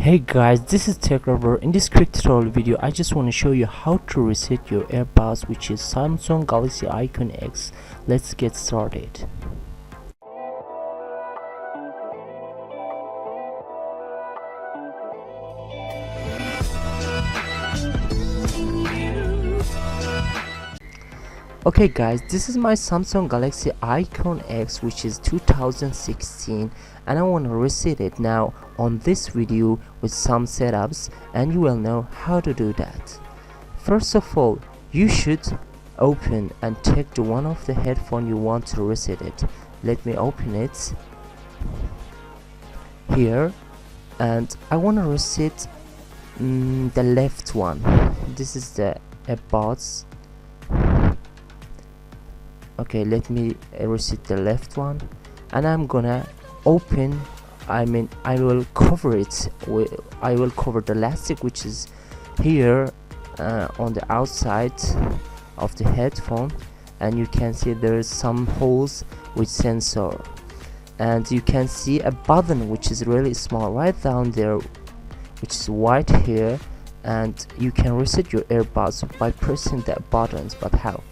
Hey guys, this is Tech Rubber. In this quick tutorial video, I just want to show you how to reset your Earbuds, which is Samsung Galaxy Icon X. Let's get started. Okay guys, this is my Samsung Galaxy Icon X, which is 2016, and I want to reset it now on this video with some setups, and you will know how to do that. First of all, you should open and take the one of the headphone you want to reset it. Let me open it here, and I want to reset the left one. This is the Earbuds. Okay, let me reset the left one, and I'm gonna open, I will cover it with, I will cover the elastic which is here on the outside of the headphone, and you can see there's some holes with sensor, and you can see a button which is really small right down there, which is white here, and you can reset your earbuds by pressing that buttons. But how?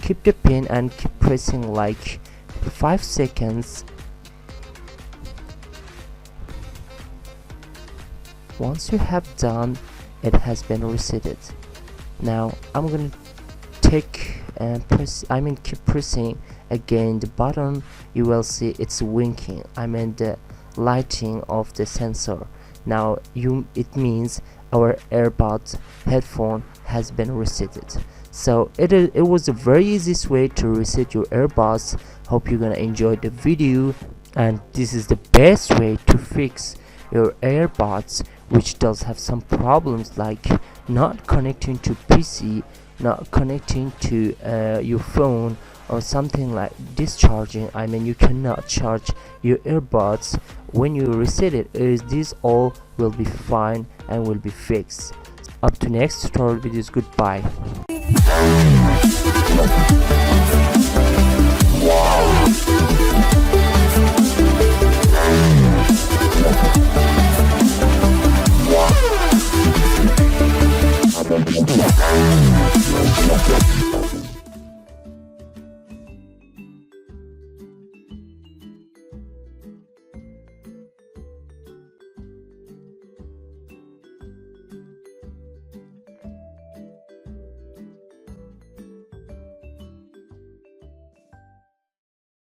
Keep the pin and keep pressing like 5 seconds. Once you have done, it has been resetted. Now I'm gonna take and keep pressing again the button. You will see it's winking, the lighting of the sensor. Now it means our earbud headphone has been resetted. So it was the very easiest way to reset your earbuds. Hope you're gonna enjoy the video, and this is the best way to fix your earbuds which does have some problems, like not connecting to PC, not connecting to your phone, or something like discharging. You cannot charge your earbuds. When you reset it, this all will be fine and will be fixed. Up to next tutorial videos. Goodbye.